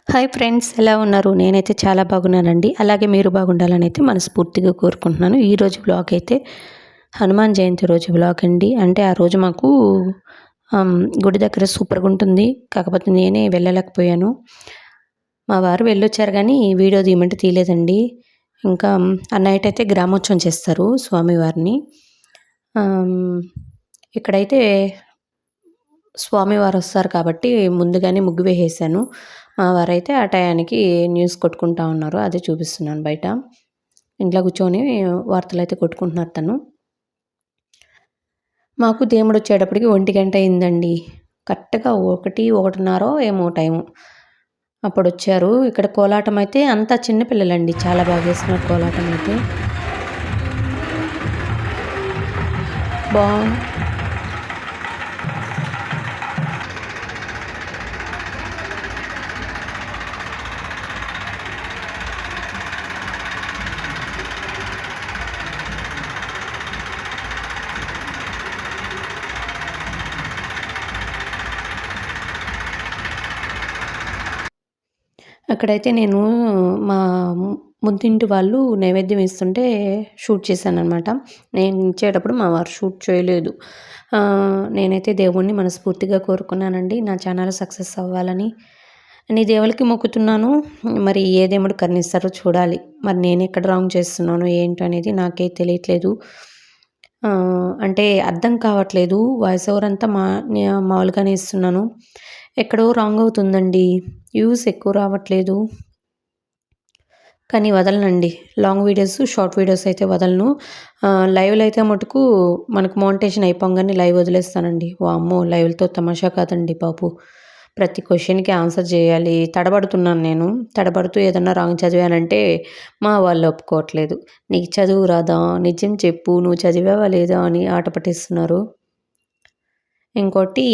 Hi friends, ఎలా ఉన్నారు? నేనైతే చాలా బాగున్నానండి. అలాగే మీరు బాగుండాలని అయితే మనస్ఫూర్తిగా కోరుకుంటున్నాను. ఈరోజు బ్లాగ్ అయితే హనుమాన్ జయంతి రోజు బ్లాగ్ అండి. అంటే ఆ రోజు మాకు గుడి దగ్గర సూపర్గా ఉంటుంది. కాకపోతే నేనే వెళ్ళలేకపోయాను. మా వారు వెళ్ళొచ్చారు కానీ వీడియో తీయమంటే తీయలేదండి. ఇంకా ఆ నైట్ అయితే గ్రామోత్సవం చేస్తారు స్వామివారిని. ఇక్కడైతే స్వామివారు వస్తారు కాబట్టి ముందుగానే ముగ్గు వేసేసాను. మా వారైతే ఆ టయానికి న్యూస్ కొట్టుకుంటా ఉన్నారు. అదే చూపిస్తున్నాను బయట. ఇంట్లో కూర్చొని వార్తలైతే కొట్టుకుంటున్నారు తను. మాకు దేవుడొచ్చేటప్పటికి 1:00 అయిందండి. కరెక్ట్‌గా 1:30 ఏమో టైము. అప్పుడొచ్చారు. ఇక్కడ కోలాటం అయితే అంతా చిన్న పిల్లలండి. చాలా బాగా వేస్తున్నారు కోలాటం అయితే. బా అక్కడైతే నేను మా ముందింటి వాళ్ళు నైవేద్యం ఇస్తుంటే షూట్ చేశాననమాట. నేను ఇచ్చేటప్పుడు మా వారు షూట్ చేయలేదు. నేనైతే దేవుడిని మనస్ఫూర్తిగా కోరుకున్నానండి. నా ఛానల్ సక్సెస్ అవ్వాలని. అన్ని దేవుళ్ళకి మొక్కుతున్నాను. మరి ఏ దేవుడు కరుణిస్తారో చూడాలి. మరి నేనెక్కడ రాంగ్ చేస్తున్నానో ఏంటో అనేది నాకే తెలియట్లేదు. అంటే అర్థం కావట్లేదు. వాయిస్ ఓవర్ అంతా మామూలుగానే ఇస్తున్నాను. ఎక్కడో రాంగ్ అవుతుందండి. వ్యూస్ ఎక్కువ రావట్లేదు. కానీ వదలనండి. లాంగ్ వీడియోస్, షార్ట్ వీడియోస్ అయితే వదలను. లైవ్‌లో అయితే మటుకు మనకు మోనిటైజేషన్ అయిపోంగానే లైవ్ వదిలేస్తానండి. వామ్మో! లైవ్‌లతో తమాషా కాదండి బాబు. ప్రతి క్వెషన్‌కి ఆన్సర్ చేయాలి. తడబడుతున్నాను నేను. తడబడుతూ ఏదన్నా రాంగ్ చదివానంటే మా వాళ్ళు ఒప్పుకోవట్లేదు. "నీకు చదువు రాదా? నిజం చెప్పు. నువ్వు చదివావా లేదా?" అని ఆట పట్టిస్తున్నారు. ఇంకోటి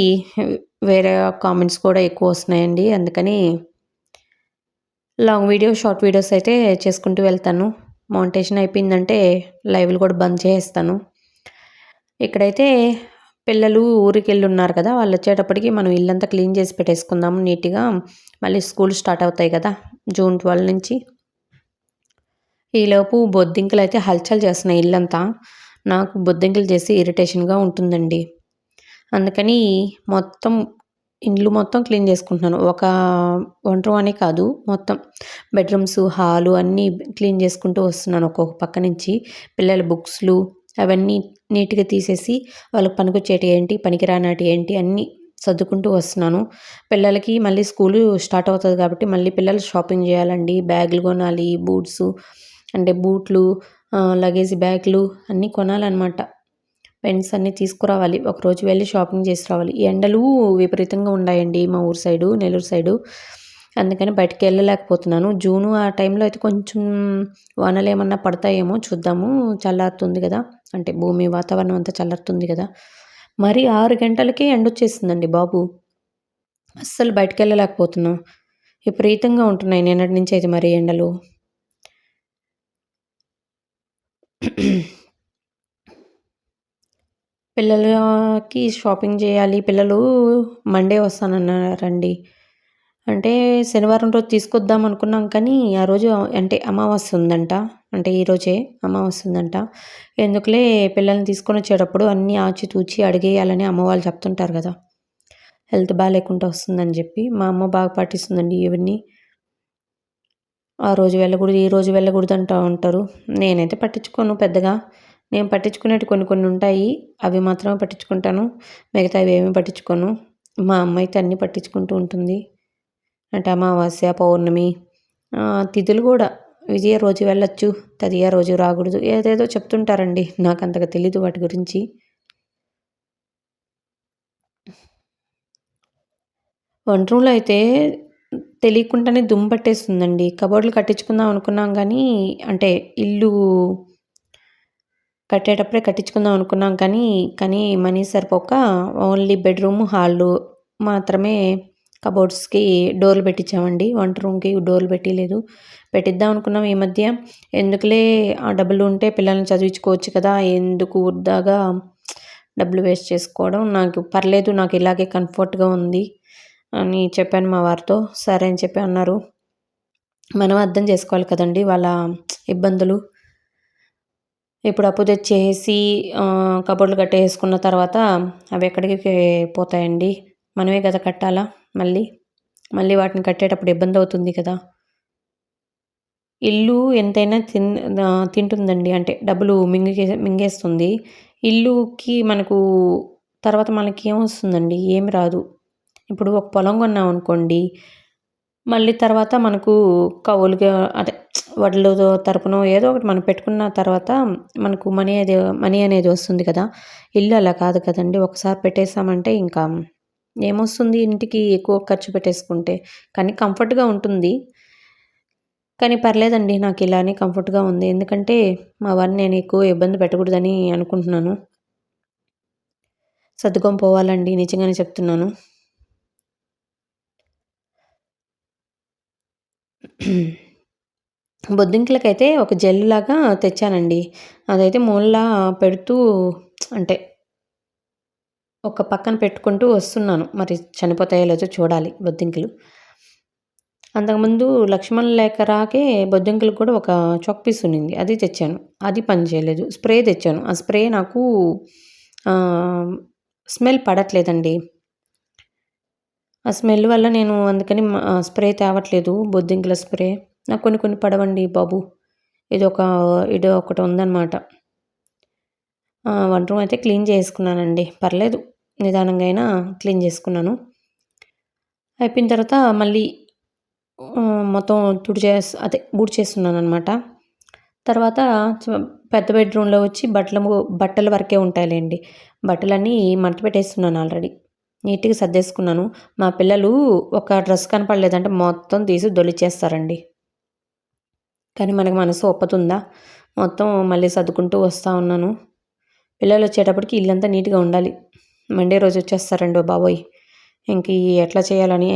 వేరే కామెంట్స్ కూడా ఎక్కువొస్తున్నాయండి. అందుకని లాంగ్ వీడియో, షార్ట్ వీడియోస్ అయితే చేసుకుంటూ వెళ్తాను. మోనిటైజేషన్ అయిపోయిందంటే లైవ్‌లు కూడా బంద్ చేసేస్తాను. ఇక్కడైతే పిల్లలు ఊరికెళ్ళున్నారు కదా! వాళ్ళొచ్చేటప్పటికి మనం ఇల్లంతా క్లీన్ చేసి పెట్టేసుకుందాం నీట్‌గా. మళ్ళీ స్కూల్ స్టార్ట్ అవుతాయి కదా! జూన్ 12 నుంచి. ఈలోపు బొద్దింకలైతే హల్చల్ చేస్తున్నాయి ఇల్లంతా. నాకు బొద్దింకలు చేసి ఇరిటేషన్‌గా ఉంటుందండి. అందుకని మొత్తం ఇల్లు మొత్తం క్లీన్ చేసుకుంటున్నాను. ఒక వంట రూమ్ అనే కాదు, మొత్తం బెడ్‌రూమ్స్, హాలు అన్నీ క్లీన్ చేసుకుంటూ వస్తున్నాను ఒక్కొక్క పక్క నుంచి. పిల్లల బుక్స్‌లు అవన్నీ నీట్‌గా తీసేసి వాళ్ళకి పనికొచ్చేటియి ఏంటి, పనికిరానాటియి ఏంటి అన్నీ సర్దుకుంటూ వస్తున్నాను. పిల్లలకి మళ్ళీ స్కూలు స్టార్ట్ అవుతది కాబట్టి మళ్ళీ పిల్లలు షాపింగ్ చేయాలండి. బ్యాగులు కొనాలి, అంటే బూట్లు, లగేజ్ బ్యాగులు అన్నీ కొనాలనమాట. పెన్స్ అన్నీ తీసుకురావాలి. ఒకరోజు వెళ్లి షాపింగ్ చేసి రావాలి. ఎండలు విపరీతంగా ఉన్నాయండి మా ఊరు సైడు, నెల్లూరు సైడు. అందుకని బయటికెళ్ళలేకపోతున్నాను. జూను ఆ టైంలో అయితే కొంచెం వానలేమన్నా పడతాయేమో చూద్దాము. చల్లారుతుంది గదా! అంటే భూమి వాతావరణం అంతా చల్లారుతుంది గదా! మరి 6 గంటలకే ఎండొచ్చేసిందండి బాబు. అస్సలు బయటికెళ్ళలేకపోతున్నాం. విపరీతంగా ఉంటున్నాయి నిన్నటి నుంచి అయితే మరి ఎండలు. పిల్లలకి షాపింగ్ జేయాలి. పిల్లలు మండే వస్తానన్నారండి. అంటే శనివారం రోజు తీసుకొద్దాం అనుకున్నాం కానీ, ఆ రోజు అంటే అమావాస్య ఉందంట. అంటే ఈరోజే అమావాస్య ఉందంట. ఎందుకులే పిల్లల్ని తీసుకొనొచ్చేటప్పుడు అన్నీ ఆచితూచి అడిగేయాలని అమ్మ వాళ్ళు చెప్తుంటారు గదా! హెల్త్ బాలేకుండా వస్తుందని జెప్పి. మా అమ్మ బాగా పాటిస్తుందండి ఇవన్నీ. ఆ రోజు వెళ్ళకూడదు, ఈ రోజు వెళ్ళకూడదు అంటా ఉంటారు. నేనైతే పట్టించుకోను పెద్దగా. నేను పట్టించుకునేటివి కొన్ని కొన్ని ఉంటాయి. అవి మాత్రమే పట్టించుకుంటాను. మిగతావి ఏమీ పట్టించుకోను. మా అమ్మ అయితే అన్నీ పట్టించుకుంటూ ఉంటుంది. అంటే అమావాస్య, పౌర్ణమి, తిథులు గూడా విజయ రోజు వెళ్ళొచ్చు, తదియ రోజు రాకూడదు. ఏదేదో చెప్తుంటారండి. నాకంతగా తెలీదు వాటి గురించి. వంట రూమ్‌లో అయితే తెలియకుండానే దుమ్ము పట్టేస్తుందండి. కబోర్డ్‌లు కట్టించుకుందాం అనుకున్నాం గానీ, అంటే ఇల్లు కట్టేటప్పుడే కట్టించుకుందాం అనుకున్నాం కానీ మనీ సరిపోక ఓన్లీ బెడ్‌రూము, హాలు మాత్రమే కబోర్డ్స్‌కి డోర్లు పెట్టించామండి. వంట రూమ్‌కి డోర్లు పెట్టియలేదు. పెట్టిద్దాం అనుకున్నాం ఈ మధ్య. ఎందుకులే ఆ డబ్బులుంటే పిల్లల్ని చదివించుకోవచ్చు కదా! ఎందుకు వృధాగా డబ్బులు వేస్ట్ చేసుకోవడం. నాకు పర్లేదు, నాకు ఇలాగే కంఫర్ట్‌గా ఉంది. అని చెప్పాను మా వారితో. సరే అని చెప్పి అన్నారు. మనం అర్థం చేసుకోవాలి కదండీ వాళ్ళ ఇబ్బందులు. ఇప్పుడు అప్పు తెచ్చేసి కబోర్డ్‌లు కట్టేసుకున్న తర్వాత అవి ఎక్కడికి పోతాయండి? మనమే కదా కట్టాలా మళ్ళీ. మళ్ళీ వాటిని కట్టేటప్పుడు ఇబ్బందవుతుంది కదా! ఇల్లు ఎంతైనా తింటుందండి. అంటే డబ్బులు మింగేస్తుంది. ఇల్లుకి మనకు తర్వాత మనకేమొస్తుందండి? ఏమి రాదు. ఇప్పుడు ఒక పొలం కొన్నామనుకోండి, మళ్ళీ తర్వాత మనకు కవులుగా అదే వడ్లు తరపునో ఏదో ఒకటి మనం పెట్టుకున్న తర్వాత మనకు మనీ అనేది వస్తుంది కదా! ఇల్లు అలా కాదు కదండీ! ఒకసారి పెట్టేసామంటే ఇంకా ఏమొస్తుంది ఇంటికి ఎక్కువ ఖర్చు పెట్టేసుకుంటే. కానీ కంఫర్ట్‌గా ఉంటుంది. కానీ పర్లేదండి. నాకిలానే కంఫర్ట్‌గా ఉంది. ఎందుకంటే మా వారిని నేను ఎక్కువ ఇబ్బంది పెట్టకూడదని అనుకుంటున్నాను. సర్దుకొని పోవాలండి. నిజంగానే చెప్తున్నాను. బొద్దింకలకైతే ఒక జెల్‌లాగా తెచ్చానండి. అదైతే మూలలా పెడుతూ అంటే ఒక పక్కన పెట్టుకుంటూ వస్తున్నాను. మరి చనిపోతాయో లేదో చూడాలి బొద్దింకలు. అంతకుముందు లక్ష్మణ్ రేఖకి బొద్దింకలకు కూడా ఒక చాక్ పీస్ ఉన్నింది. అది తెచ్చాను. అది పని చేయలేదు. స్ప్రే తెచ్చాను. ఆ స్ప్రే నాకు ఆహ్, స్మెల్ పడట్లేదండి. ఆ స్మెల్ వల్ల నేను అందుకని స్ప్రే తేవట్లేదు. బొద్దింకల స్ప్రే. నాకు కొన్ని కొన్ని పడవండి బాబు. ఇదొక ఇదొకటి ఉందనమాట. వంట రూమ్ అయితే క్లీన్ చేసుకున్నానండి. పర్లేదు నిదానంగా అయినా క్లీన్ చేసుకున్నాను. అయిపోయిన తర్వాత మళ్ళీ మొత్తం ఊడ్చేస్తున్నాననమాట. తర్వాత చ పెద్ద బెడ్‌రూమ్‌లో వచ్చి బట్టల వరకే ఉంటాయిలెండి. బట్టలన్నీ మడత పెట్టేస్తున్నాను ఆల్రెడీ. నీట్‌గా సర్దేసుకున్నాను. మా పిల్లలు ఒక డ్రెస్ కనపడలేదంటే మొత్తం తీసి దొలిచేస్తారండి. కానీ మనకు మనసు ఒప్పుతుందా? మొత్తం మళ్ళీ సర్దుకుంటూ వస్తా ఉన్నాను. పిల్లలొచ్చేటప్పటికి ఇల్లంతా నీట్‌గా ఉండాలి. మండే రోజు వచ్చేస్తారండో బాబోయ్! ఇంక ఎట్లా చేయాలని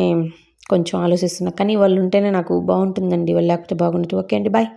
కొంచెం ఆలోచిస్తున్నా. కానీ వాళ్ళుంటేనే నాకు బావుంటుందండి. వాళ్ళు లేకపోతే బాగుండదు. ఓకే అండి. బాయ్.